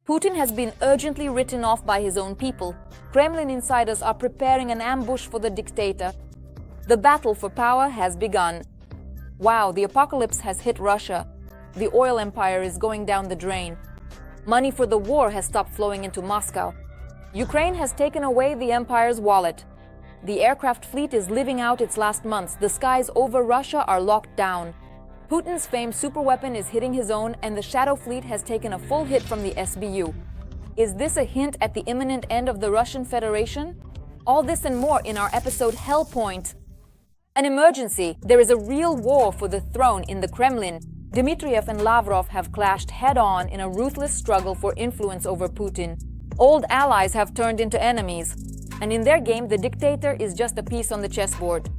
Putin has been urgently written off by his own people. Kremlin insiders are preparing an ambush for the dictator. The battle for power has begun. Wow, the apocalypse has hit Russia. The oil empire is going down the drain. Money for the war has stopped flowing into Moscow. Ukraine has taken away the empire's wallet. The aircraft fleet is living out its last months. The skies over Russia are locked down. Putin's famed superweapon is hitting his own, and the Shadow Fleet has taken a full hit from the SBU. Is this a hint at the imminent end of the Russian Federation? All this and more in our episode Hellpoint. An emergency. There is a real war for the throne in the Kremlin. Dmitriev and Lavrov have clashed head-on in a ruthless struggle for influence over Putin. Old allies have turned into enemies, and in their game, the dictator is just a piece on the chessboard.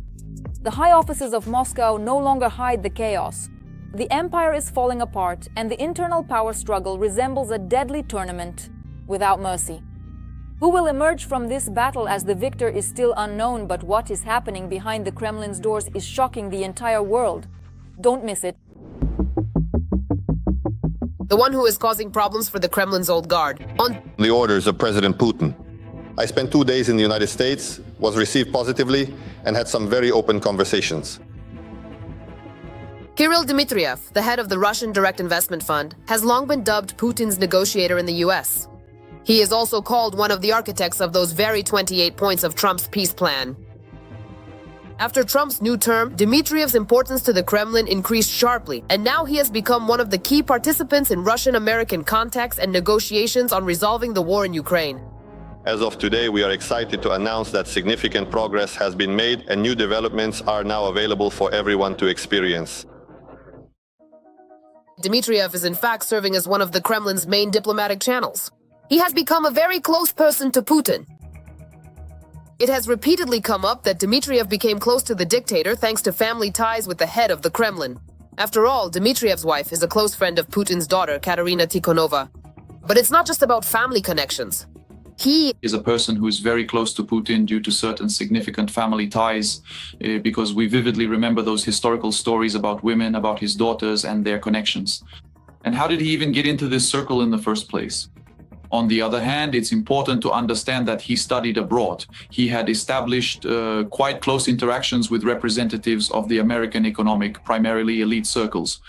The high offices of Moscow no longer hide the chaos. The empire is falling apart, and the internal power struggle resembles a deadly tournament without mercy. Who will emerge from this battle as the victor is still unknown, but what is happening behind the Kremlin's doors is shocking the entire world. Don't miss it. The one who is causing problems for the Kremlin's old guard. On the orders of President Putin. I spent 2 days in the United States, was received positively, and had some very open conversations. Kirill Dmitriev, the head of the Russian Direct Investment Fund, has long been dubbed Putin's negotiator in the US. He is also called one of the architects of those very 28 points of Trump's peace plan. After Trump's new term, Dmitriev's importance to the Kremlin increased sharply, and now he has become one of the key participants in Russian-American contacts and negotiations on resolving the war in Ukraine. As of today, we are excited to announce that significant progress has been made and new developments are now available for everyone to experience. Dmitriev is in fact serving as one of the Kremlin's main diplomatic channels. He has become a very close person to Putin. It has repeatedly come up that Dmitriev became close to the dictator thanks to family ties with the head of the Kremlin. After all, Dmitriev's wife is a close friend of Putin's daughter, Katerina Tikhonova. But it's not just about family connections. He is a person who is very close to Putin due to certain significant family ties, because we vividly remember those historical stories about women, about his daughters and their connections. And how did he even get into this circle in the first place? On the other hand, it's important to understand that he studied abroad. He had established quite close interactions with representatives of the American economic, primarily elite circles.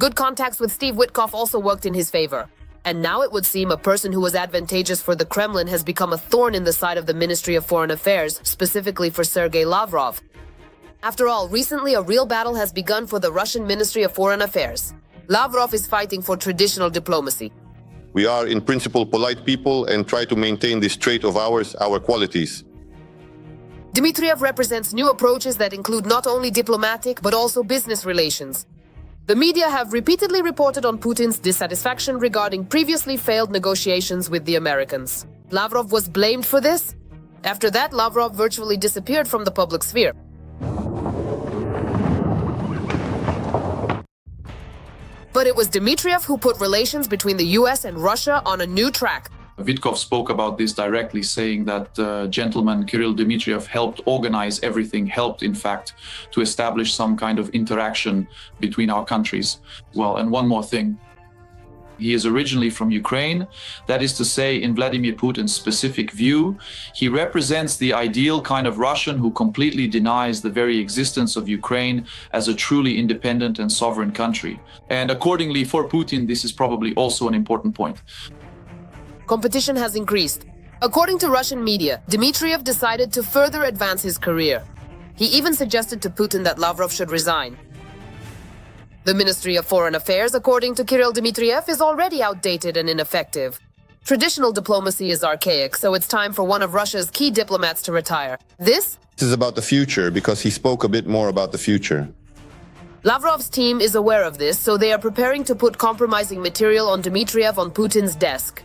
Good contacts with Steve Witkoff also worked in his favor. And now it would seem a person who was advantageous for the Kremlin has become a thorn in the side of the Ministry of Foreign Affairs, specifically for Sergei Lavrov. After all, recently a real battle has begun for the Russian Ministry of Foreign Affairs. Lavrov is fighting for traditional diplomacy. We are in principle polite people and try to maintain this trait of ours, our qualities. Dmitriev represents new approaches that include not only diplomatic but also business relations. The media have repeatedly reported on Putin's dissatisfaction regarding previously failed negotiations with the Americans. Lavrov was blamed for this. After that, Lavrov virtually disappeared from the public sphere. But it was Dmitriev who put relations between the US and Russia on a new track. Witkoff spoke about this directly, saying that gentleman Kirill Dmitriev helped organize everything, helped, in fact, to establish some kind of interaction between our countries. Well, and one more thing. He is originally from Ukraine. That is to say, in Vladimir Putin's specific view, he represents the ideal kind of Russian who completely denies the very existence of Ukraine as a truly independent and sovereign country. And accordingly, for Putin, this is probably also an important point. Competition has increased. According to Russian media, Dmitriev decided to further advance his career. He even suggested to Putin that Lavrov should resign. The Ministry of Foreign Affairs, according to Kirill Dmitriev, is already outdated and ineffective. Traditional diplomacy is archaic, so it's time for one of Russia's key diplomats to retire. This is about the future because he spoke a bit more about the future. Lavrov's team is aware of this, so they are preparing to put compromising material on Dmitriev on Putin's desk.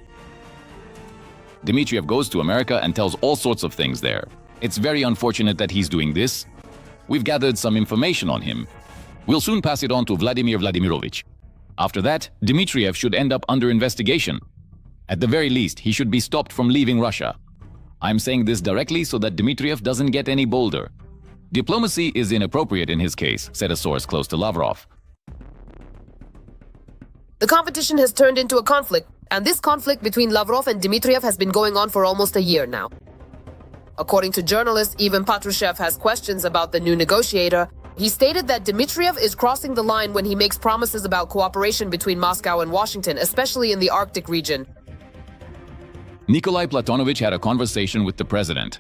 Dmitriev goes to America and tells all sorts of things there. It's very unfortunate that he's doing this. We've gathered some information on him. We'll soon pass it on to Vladimir Vladimirovich. After that, Dmitriev should end up under investigation. At the very least, he should be stopped from leaving Russia. I'm saying this directly so that Dmitriev doesn't get any bolder. Diplomacy is inappropriate in his case, said a source close to Lavrov. The competition has turned into a conflict, and this conflict between Lavrov and Dmitriev has been going on for almost a year now. According to journalist Ivan Patrushev has questions about the new negotiator. He stated that Dmitriev is crossing the line when he makes promises about cooperation between Moscow and Washington, especially in the Arctic region. Nikolai Platonovich had a conversation with the president.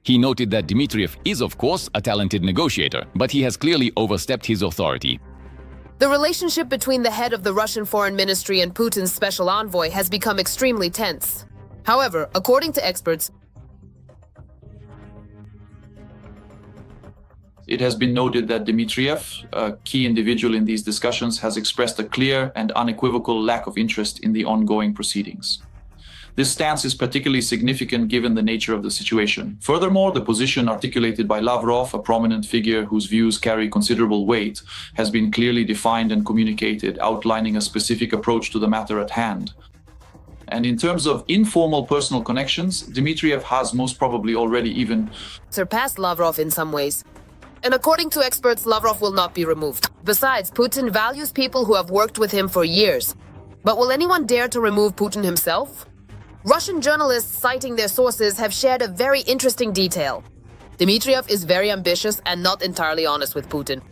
He noted that Dmitriev is, of course, a talented negotiator, but he has clearly overstepped his authority. The relationship between the head of the Russian Foreign Ministry and Putin's special envoy has become extremely tense. However, according to experts, it has been noted that Dmitriev, a key individual in these discussions, has expressed a clear and unequivocal lack of interest in the ongoing proceedings. This stance is particularly significant given the nature of the situation. Furthermore, the position articulated by Lavrov, a prominent figure whose views carry considerable weight, has been clearly defined and communicated, outlining a specific approach to the matter at hand. And in terms of informal personal connections, Dmitriev has most probably already even surpassed Lavrov in some ways. And according to experts, Lavrov will not be removed. Besides, Putin values people who have worked with him for years. But will anyone dare to remove Putin himself? Russian journalists, citing their sources, have shared a very interesting detail. Dmitriev is very ambitious and not entirely honest with Putin.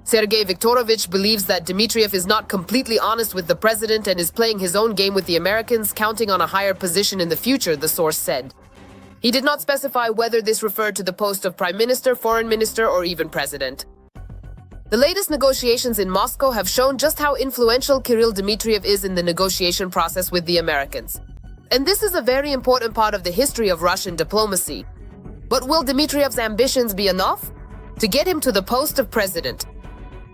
Sergei Viktorovich believes that Dmitriev is not completely honest with the president and is playing his own game with the Americans, counting on a higher position in the future, the source said. He did not specify whether this referred to the post of prime minister, foreign minister, or even president. The latest negotiations in Moscow have shown just how influential Kirill Dmitriev is in the negotiation process with the Americans. And this is a very important part of the history of Russian diplomacy. But will Dmitriev's ambitions be enough to get him to the post of president?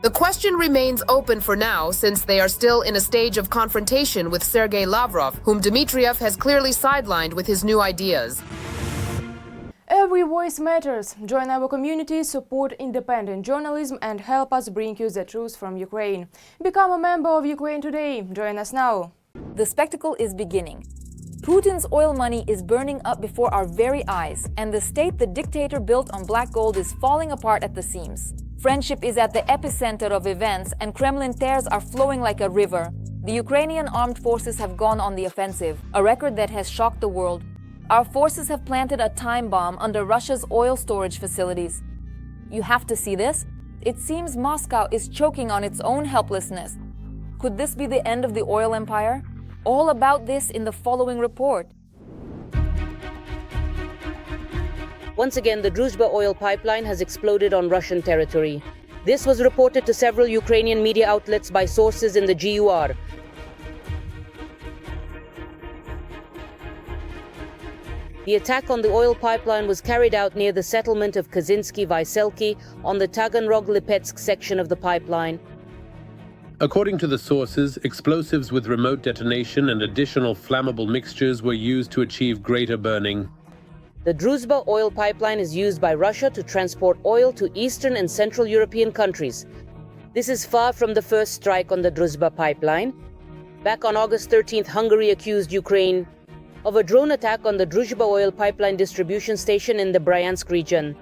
The question remains open for now, since they are still in a stage of confrontation with Sergei Lavrov, whom Dmitriev has clearly sidelined with his new ideas. Every voice matters. Join our community, support independent journalism and help us bring you the truth from Ukraine. Become a member of Ukraine today. Join us now. The spectacle is beginning. Putin's oil money is burning up before our very eyes, and the state the dictator built on black gold is falling apart at the seams. Friendship is at the epicenter of events, and Kremlin tears are flowing like a river. The Ukrainian armed forces have gone on the offensive, a record that has shocked the world. Our forces have planted a time bomb under Russia's oil storage facilities. You have to see this. It seems Moscow is choking on its own helplessness. Could this be the end of the oil empire? All about this in the following report. Once again, the Druzhba oil pipeline has exploded on Russian territory. This was reported to several Ukrainian media outlets by sources in the GUR. The attack on the oil pipeline was carried out near the settlement of Kazinsky-Vyselki on the Taganrog-Lipetsk section of the pipeline. According to the sources, explosives with remote detonation and additional flammable mixtures were used to achieve greater burning. The Druzhba oil pipeline is used by Russia to transport oil to Eastern and Central European countries. This is far from the first strike on the Druzhba pipeline. Back on August 13th, Hungary accused Ukraine of a drone attack on the Druzhba oil pipeline distribution station in the Bryansk region.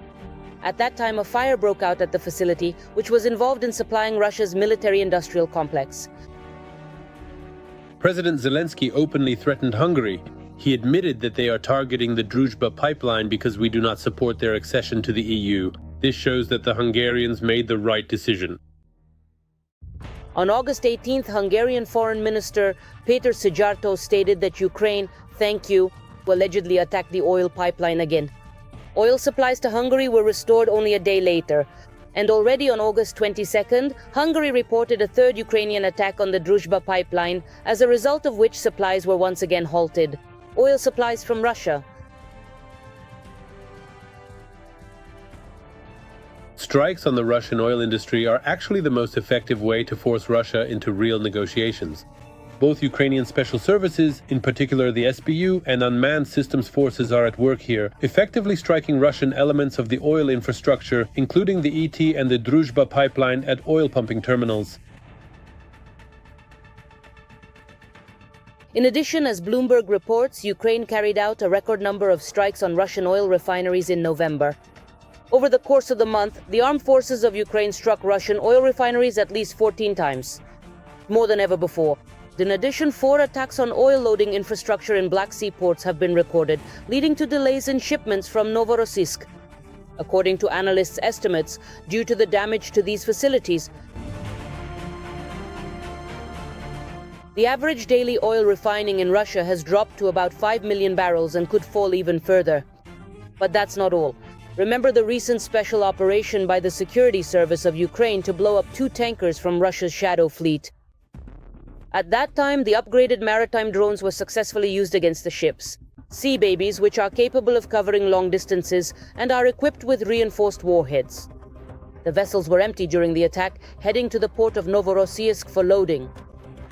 At that time, a fire broke out at the facility, which was involved in supplying Russia's military-industrial complex. President Zelensky openly threatened Hungary. He admitted that they are targeting the Druzhba pipeline because we do not support their accession to the EU. This shows that the Hungarians made the right decision. On August 18th, Hungarian Foreign Minister Péter Szijjártó stated that Ukraine, thank you, allegedly attacked the oil pipeline again. Oil supplies to Hungary were restored only a day later. And already on August 22nd, Hungary reported a third Ukrainian attack on the Druzhba pipeline, as a result of which supplies were once again halted. Oil supplies from Russia. Strikes on the Russian oil industry are actually the most effective way to force Russia into real negotiations. Both Ukrainian special services, in particular the SBU, and unmanned systems forces are at work here, effectively striking Russian elements of the oil infrastructure, including the ET and the Druzhba pipeline at oil pumping terminals. In addition, as Bloomberg reports, Ukraine carried out a record number of strikes on Russian oil refineries in November. Over the course of the month, the armed forces of Ukraine struck Russian oil refineries at least 14 times, more than ever before. In addition, 4 attacks on oil loading infrastructure in Black Sea ports have been recorded, leading to delays in shipments from Novorossiysk. According to analysts' estimates, due to the damage to these facilities, the average daily oil refining in Russia has dropped to about 5 million barrels and could fall even further. But that's not all. Remember the recent special operation by the security service of Ukraine to blow up 2 tankers from Russia's shadow fleet. At that time, the upgraded maritime drones were successfully used against the ships. Sea babies, which are capable of covering long distances and are equipped with reinforced warheads. The vessels were empty during the attack, heading to the port of Novorossiysk for loading.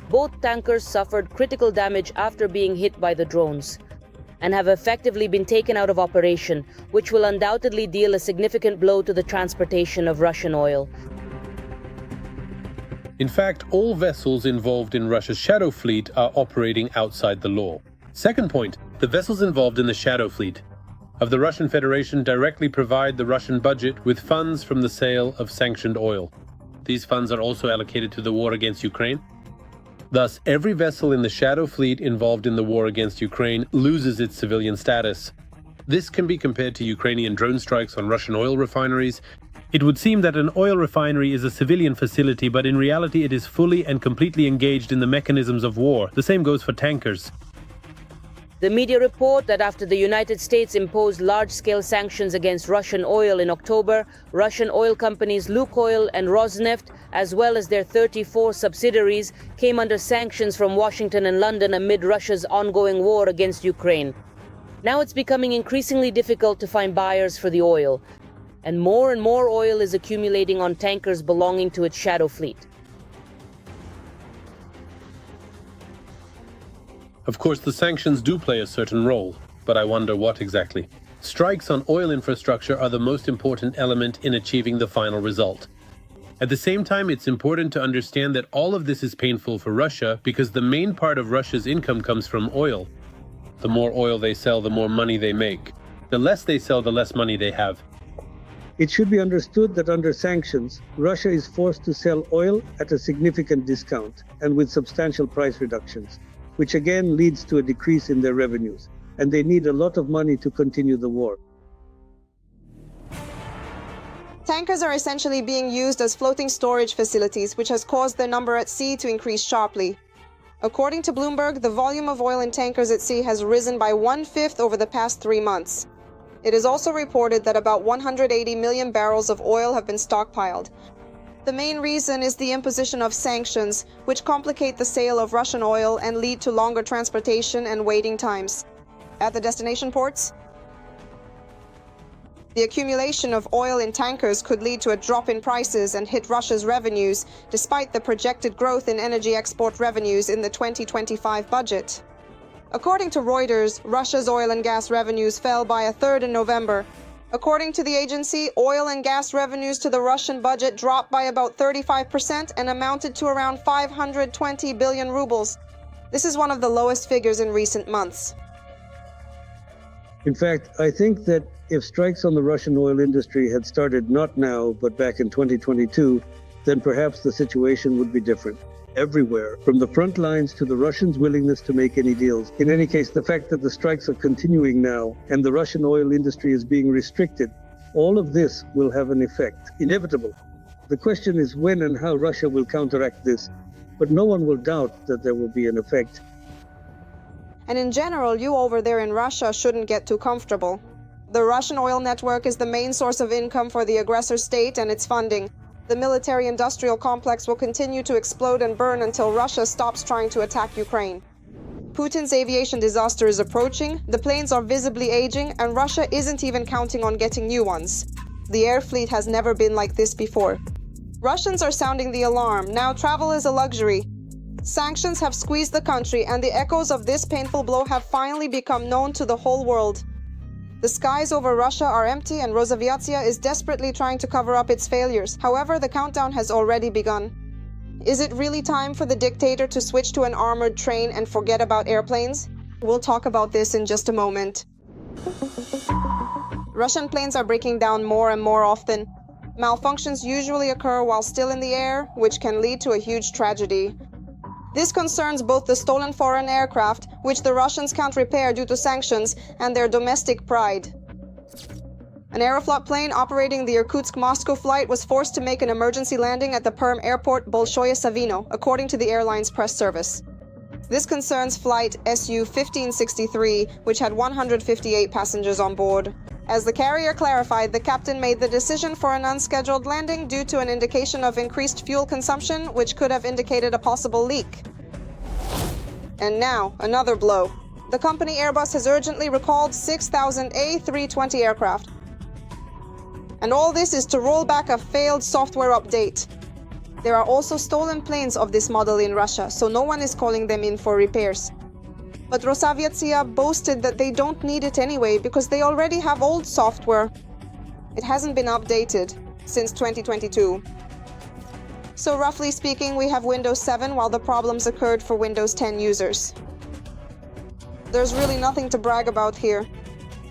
Both tankers suffered critical damage after being hit by the drones, and have effectively been taken out of operation, which will undoubtedly deal a significant blow to the transportation of Russian oil. In fact, all vessels involved in Russia's shadow fleet are operating outside the law. Second point, the vessels involved in the shadow fleet of the Russian Federation directly provide the Russian budget with funds from the sale of sanctioned oil. These funds are also allocated to the war against Ukraine. Thus, every vessel in the shadow fleet involved in the war against Ukraine loses its civilian status. This can be compared to Ukrainian drone strikes on Russian oil refineries. It would seem that an oil refinery is a civilian facility, but in reality it is fully and completely engaged in the mechanisms of war. The same goes for tankers. The media report that after the United States imposed large-scale sanctions against Russian oil in October, Russian oil companies Lukoil and Rosneft, as well as their 34 subsidiaries, came under sanctions from Washington and London amid Russia's ongoing war against Ukraine. Now it's becoming increasingly difficult to find buyers for the oil, and more oil is accumulating on tankers belonging to its shadow fleet. Of course, the sanctions do play a certain role, but I wonder what exactly. Strikes on oil infrastructure are the most important element in achieving the final result. At the same time, it's important to understand that all of this is painful for Russia because the main part of Russia's income comes from oil. The more oil they sell, the more money they make. The less they sell, the less money they have. It should be understood that under sanctions, Russia is forced to sell oil at a significant discount and with substantial price reductions, which again leads to a decrease in their revenues, and they need a lot of money to continue the war. Tankers are essentially being used as floating storage facilities, which has caused their number at sea to increase sharply. According to Bloomberg, the volume of oil in tankers at sea has risen by 1/5 over the past 3 months. It is also reported that about 180 million barrels of oil have been stockpiled. The main reason is the imposition of sanctions, which complicate the sale of Russian oil and lead to longer transportation and waiting times. At the destination ports, the accumulation of oil in tankers could lead to a drop in prices and hit Russia's revenues, despite the projected growth in energy export revenues in the 2025 budget. According to Reuters, Russia's oil and gas revenues fell by 1/3 in November. According to the agency, oil and gas revenues to the Russian budget dropped by about 35% and amounted to around 520 billion rubles. This is one of the lowest figures in recent months. In fact, I think that if strikes on the Russian oil industry had started not now, but back in 2022, then perhaps the situation would be different. Everywhere, from the front lines to the Russians' willingness to make any deals. In any case, the fact that the strikes are continuing now and the Russian oil industry is being restricted, all of this will have an effect, inevitable. The question is when and how Russia will counteract this, but no one will doubt that there will be an effect. And in general, you over there in Russia shouldn't get too comfortable. The Russian oil network is the main source of income for the aggressor state and its funding. The military-industrial complex will continue to explode and burn until Russia stops trying to attack Ukraine. Putin's aviation disaster is approaching, the planes are visibly aging, and Russia isn't even counting on getting new ones. The air fleet has never been like this before. Russians are sounding the alarm. Now travel is a luxury. Sanctions have squeezed the country, and the echoes of this painful blow have finally become known to the whole world. The skies over Russia are empty, and Rosaviatsia is desperately trying to cover up its failures. However, the countdown has already begun. Is it really time for the dictator to switch to an armored train and forget about airplanes? We'll talk about this in just a moment. Russian planes are breaking down more and more often. Malfunctions usually occur while still in the air, which can lead to a huge tragedy. This concerns both the stolen foreign aircraft, which the Russians can't repair due to sanctions, and their domestic pride. An Aeroflot plane operating the Irkutsk-Moscow flight was forced to make an emergency landing at the Perm airport Bolshoye Savino, according to the airline's press service. This concerns flight Su-1563, which had 158 passengers on board. As the carrier clarified, the captain made the decision for an unscheduled landing due to an indication of increased fuel consumption, which could have indicated a possible leak. And now, another blow. The company Airbus has urgently recalled 6,000 A320 aircraft. And all this is to roll back a failed software update. There are also stolen planes of this model in Russia, so no one is calling them in for repairs. But Rosaviatsia boasted that they don't need it anyway because they already have old software. It hasn't been updated since 2022. So roughly speaking, we have Windows 7 while the problems occurred for Windows 10 users. There's really nothing to brag about here.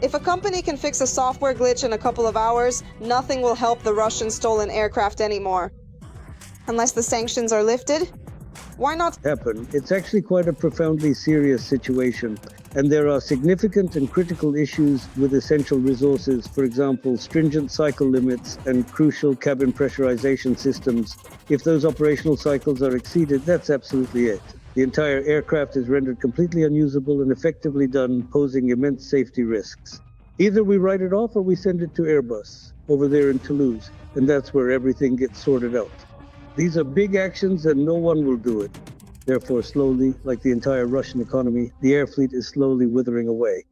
If a company can fix a software glitch in a couple of hours, nothing will help the Russian stolen aircraft anymore. Unless the sanctions are lifted? Why not happen? It's actually quite a profoundly serious situation, and there are significant and critical issues with essential resources, for example, stringent cycle limits and crucial cabin pressurization systems. If those operational cycles are exceeded, that's absolutely it. The entire aircraft is rendered completely unusable and effectively done, posing immense safety risks. Either we write it off or we send it to Airbus, over there in Toulouse, and that's where everything gets sorted out. These are big actions and no one will do it. Therefore, slowly, like the entire Russian economy, the air fleet is slowly withering away.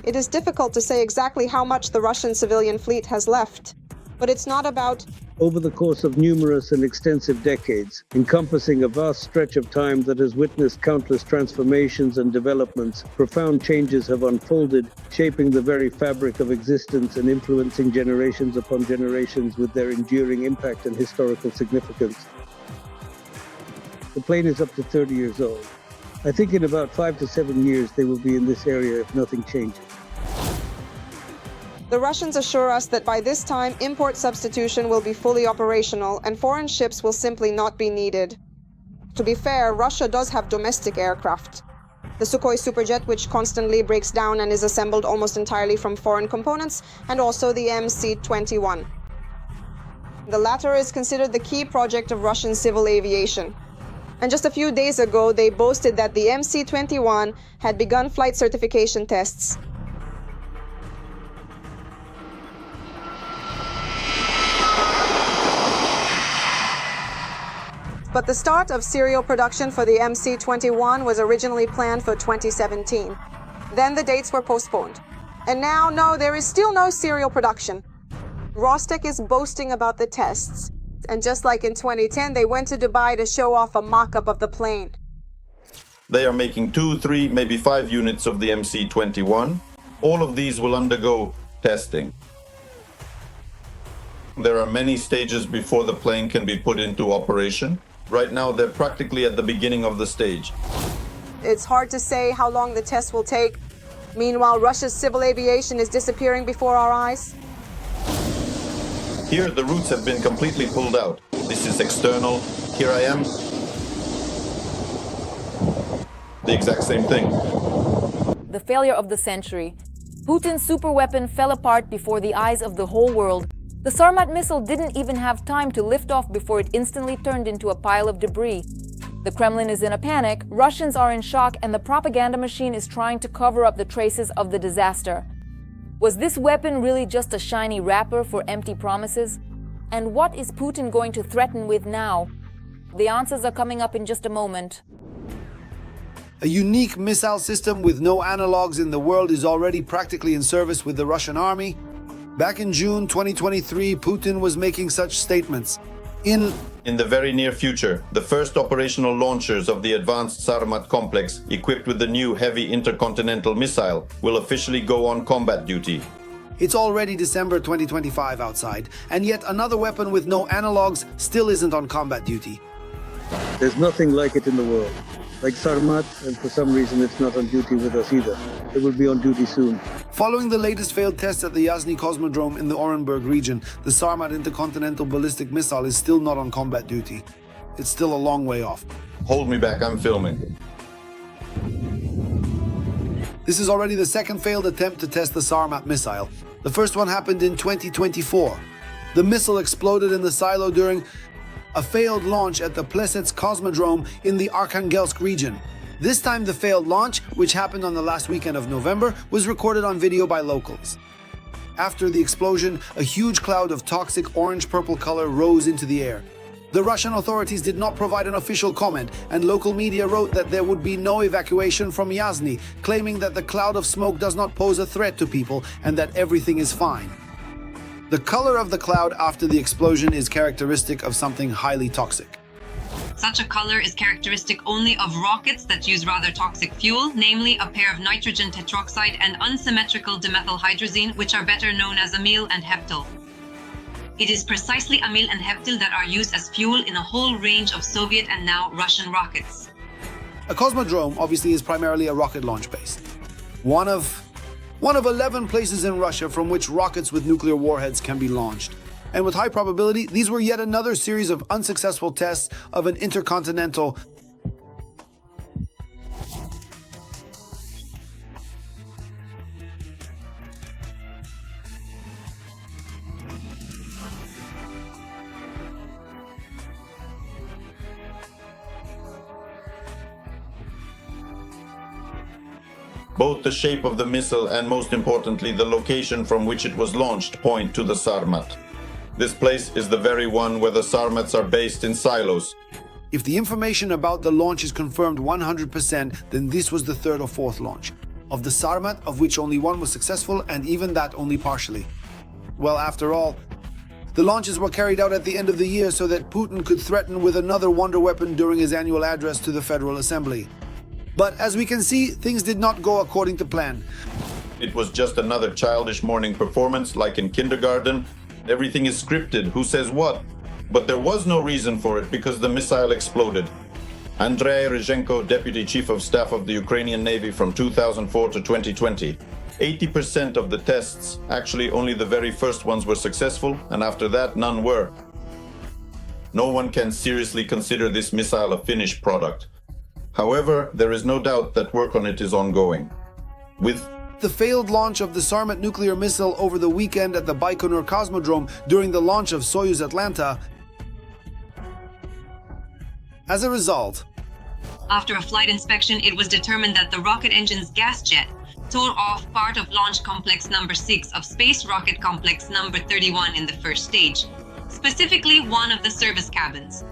It is difficult to say exactly how much the Russian civilian fleet has left. But it's not about over the course of numerous and extensive decades, encompassing a vast stretch of time that has witnessed countless transformations and developments, profound changes have unfolded, shaping the very fabric of existence and influencing generations upon generations with their enduring impact and historical significance. The plane is up to 30 years old. I think in about 5 to 7 years they will be in this area if nothing changes. The Russians assure us that by this time, import substitution will be fully operational and foreign ships will simply not be needed. To be fair, Russia does have domestic aircraft. The Sukhoi Superjet, which constantly breaks down and is assembled almost entirely from foreign components, and also the MC-21. The latter is considered the key project of Russian civil aviation. And just a few days ago, they boasted that the MC-21 had begun flight certification tests. But the start of serial production for the MC-21 was originally planned for 2017. Then the dates were postponed. And now, no, there is still no serial production. Rostec is boasting about the tests. And just like in 2010, they went to Dubai to show off a mock-up of the plane. They are making 2, 3, maybe 5 units of the MC-21. All of these will undergo testing. There are many stages before the plane can be put into operation. Right now, they're practically at the beginning of the stage. It's hard to say how long the test will take. Meanwhile, Russia's civil aviation is disappearing before our eyes. Here, the routes have been completely pulled out. This is external. Here I am. The exact same thing. The failure of the century. Putin's superweapon fell apart before the eyes of the whole world. The Sarmat missile didn't even have time to lift off before it instantly turned into a pile of debris. The Kremlin is in a panic, Russians are in shock, and the propaganda machine is trying to cover up the traces of the disaster. Was this weapon really just a shiny wrapper for empty promises? And what is Putin going to threaten with now? The answers are coming up in just a moment. A unique missile system with no analogs in the world is already practically in service with the Russian army. Back in June 2023, Putin was making such statements. In the very near future, the first operational launchers of the advanced Sarmat complex, equipped with the new heavy intercontinental missile, will officially go on combat duty. It's already December 2025 outside, and yet another weapon with no analogs still isn't on combat duty. There's nothing like it in the world. Like Sarmat, and for some reason it's not on duty with us either. It will be on duty soon. Following the latest failed tests at the Yasny Cosmodrome in the Orenburg region, the Sarmat intercontinental ballistic missile is still not on combat duty. It's still a long way off. Hold me back, I'm filming. This is already the second failed attempt to test the Sarmat missile. The first one happened in 2024. The missile exploded in the silo during a failed launch at the Plesets Cosmodrome in the Arkhangelsk region. This time the failed launch, which happened on the last weekend of November, was recorded on video by locals. After the explosion, a huge cloud of toxic orange-purple color rose into the air. The Russian authorities did not provide an official comment, and local media wrote that there would be no evacuation from Yasny, claiming that the cloud of smoke does not pose a threat to people and that everything is fine. The color of the cloud after the explosion is characteristic of something highly toxic. Such a color is characteristic only of rockets that use rather toxic fuel, namely a pair of nitrogen tetroxide and unsymmetrical dimethylhydrazine, which are better known as amyl and heptyl. It is precisely amyl and heptyl that are used as fuel in a whole range of Soviet and now Russian rockets. A cosmodrome obviously is primarily a rocket launch base. One of 11 places in Russia from which rockets with nuclear warheads can be launched. And with high probability, these were yet another series of unsuccessful tests of an intercontinental Both the shape of the missile and, most importantly, the location from which it was launched point to the Sarmat. This place is the very one where the Sarmats are based in silos. If the information about the launch is confirmed 100%, then this was the third or fourth launch of the Sarmat, of which only one was successful, and even that only partially. Well, after all, the launches were carried out at the end of the year so that Putin could threaten with another wonder weapon during his annual address to the Federal Assembly. But as we can see, things did not go according to plan. It was just another childish morning performance like in kindergarten. Everything is scripted, who says what? But there was no reason for it because the missile exploded. Andrei Ryzhenko, Deputy Chief of Staff of the Ukrainian Navy from 2004 to 2020. 80% of the tests, actually only the very first ones were successful, and after that none were. No one can seriously consider this missile a finished product. However, there is no doubt that work on it is ongoing. With the failed launch of the Sarmat nuclear missile over the weekend at the Baikonur Cosmodrome during the launch of Soyuz Atlanta. As a result, after a flight inspection, it was determined that the rocket engine's gas jet tore off part of Launch Complex number 6 of Space Rocket Complex number 31 in the first stage, specifically one of the service cabins.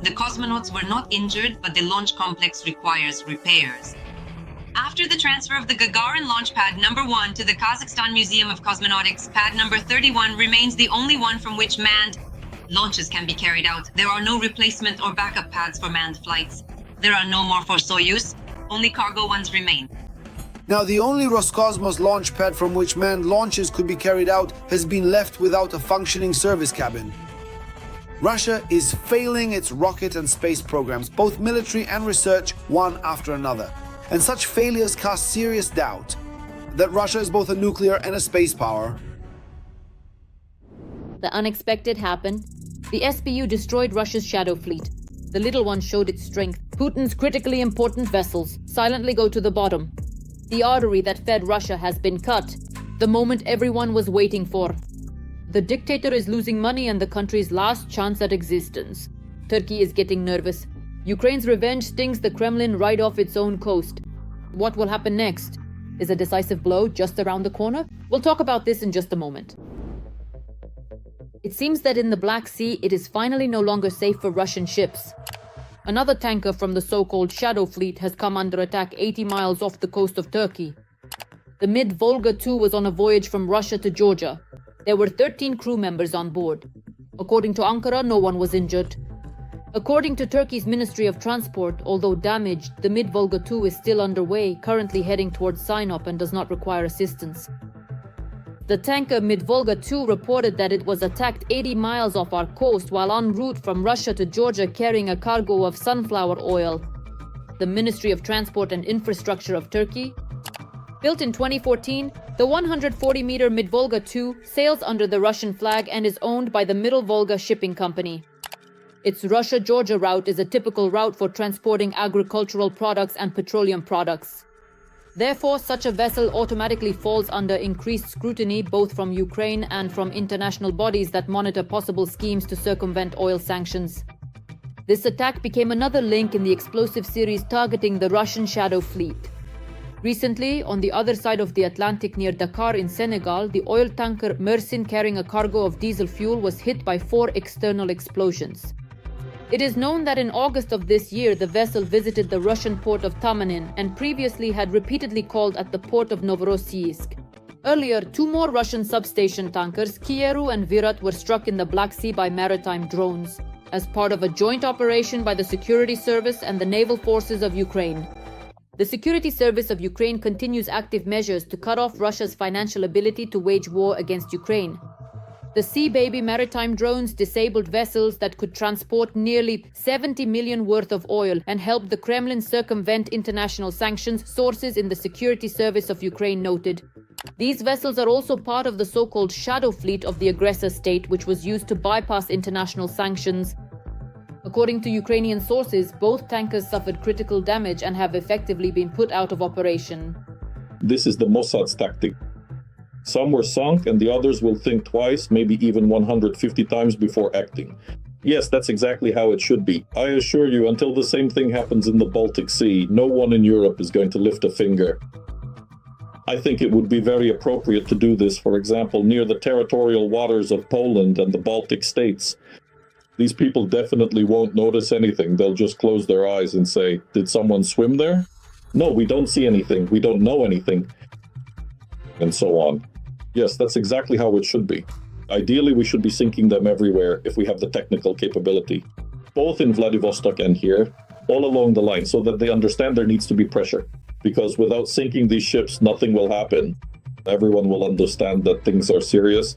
The cosmonauts were not injured, but the launch complex requires repairs. After the transfer of the Gagarin launch pad number 1 to the Kazakhstan Museum of Cosmonautics, pad number 31 remains the only one from which manned launches can be carried out. There are no replacement or backup pads for manned flights. There are no more for Soyuz, only cargo ones remain. Now the only Roscosmos launch pad from which manned launches could be carried out has been left without a functioning service cabin. Russia is failing its rocket and space programs, both military and research, one after another. And such failures cast serious doubt that Russia is both a nuclear and a space power. The unexpected happened. The SBU destroyed Russia's shadow fleet. The little one showed its strength. Putin's critically important vessels silently go to the bottom. The artery that fed Russia has been cut, the moment everyone was waiting for. The dictator is losing money and the country's last chance at existence. Turkey is getting nervous. Ukraine's revenge stings the Kremlin right off its own coast. What will happen next? Is a decisive blow just around the corner? We'll talk about this in just a moment. It seems that in the Black Sea, it is finally no longer safe for Russian ships. Another tanker from the so-called Shadow Fleet has come under attack 80 miles off the coast of Turkey. The Mid-Volga II was on a voyage from Russia to Georgia. There were 13 crew members on board. According to Ankara, no one was injured. According to Turkey's Ministry of Transport, although damaged, the Mid-Volga II is still underway, currently heading towards Sinop and does not require assistance. The tanker Mid-Volga II reported that it was attacked 80 miles off our coast while en route from Russia to Georgia carrying a cargo of sunflower oil. The Ministry of Transport and Infrastructure of Turkey. Built in 2014, the 140-meter Mid-Volga II sails under the Russian flag and is owned by the Middle Volga Shipping Company. Its Russia-Georgia route is a typical route for transporting agricultural products and petroleum products. Therefore, such a vessel automatically falls under increased scrutiny both from Ukraine and from international bodies that monitor possible schemes to circumvent oil sanctions. This attack became another link in the explosive series targeting the Russian shadow fleet. Recently, on the other side of the Atlantic near Dakar in Senegal, the oil tanker Mersin carrying a cargo of diesel fuel was hit by 4 external explosions. It is known that in August of this year, the vessel visited the Russian port of Tamanin and previously had repeatedly called at the port of Novorossiysk. Earlier, 2 more Russian substation tankers, Kieru and Virat, were struck in the Black Sea by maritime drones as part of a joint operation by the Security Service and the Naval Forces of Ukraine. The Security Service of Ukraine continues active measures to cut off Russia's financial ability to wage war against Ukraine. The Sea Baby maritime drones disabled vessels that could transport nearly 70 million worth of oil and help the Kremlin circumvent international sanctions, sources in the Security Service of Ukraine noted. These vessels are also part of the so-called shadow fleet of the aggressor state, which was used to bypass international sanctions. According to Ukrainian sources, both tankers suffered critical damage and have effectively been put out of operation. This is the Mossad's tactic. Some were sunk and the others will think twice, maybe even 150 times before acting. Yes, that's exactly how it should be. I assure you, until the same thing happens in the Baltic Sea, no one in Europe is going to lift a finger. I think it would be very appropriate to do this, for example, near the territorial waters of Poland and the Baltic states. These people definitely won't notice anything. They'll just close their eyes and say, "Did someone swim there? No, we don't see anything. We don't know anything." And so on. Yes, that's exactly how it should be. Ideally, we should be sinking them everywhere if we have the technical capability, both in Vladivostok and here, all along the line, so that they understand there needs to be pressure. Because without sinking these ships, nothing will happen. Everyone will understand that things are serious.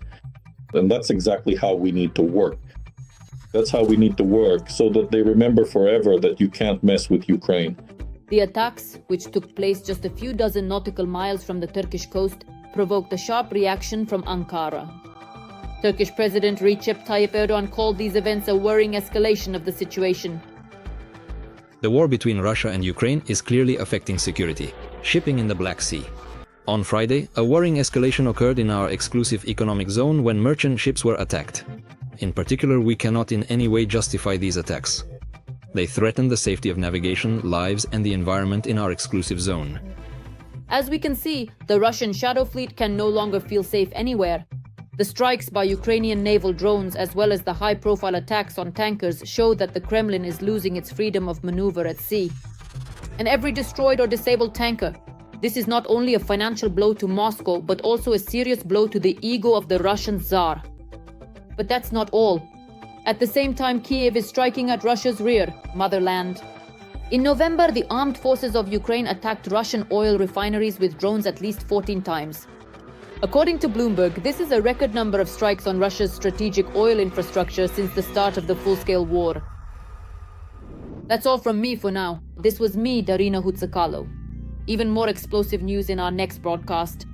And that's exactly how we need to work. That's how we need to work, so that they remember forever that you can't mess with Ukraine. The attacks, which took place just a few dozen nautical miles from the Turkish coast, provoked a sharp reaction from Ankara. Turkish President Recep Tayyip Erdogan called these events a worrying escalation of the situation. The war between Russia and Ukraine is clearly affecting security, shipping in the Black Sea. On Friday, a worrying escalation occurred in our exclusive economic zone when merchant ships were attacked. In particular, we cannot in any way justify these attacks. They threaten the safety of navigation, lives, and the environment in our exclusive zone. As we can see, the Russian shadow fleet can no longer feel safe anywhere. The strikes by Ukrainian naval drones as well as the high-profile attacks on tankers show that the Kremlin is losing its freedom of maneuver at sea. And every destroyed or disabled tanker, this is not only a financial blow to Moscow, but also a serious blow to the ego of the Russian Tsar. But that's not all. At the same time, Kiev is striking at Russia's rear, motherland. In November, the armed forces of Ukraine attacked Russian oil refineries with drones at least 14 times. According to Bloomberg, this is a record number of strikes on Russia's strategic oil infrastructure since the start of the full-scale war. That's all from me for now. This was me, Darina Hutsakalo. Even more explosive news in our next broadcast.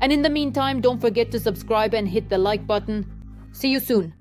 And in the meantime, don't forget to subscribe and hit the like button. See you soon.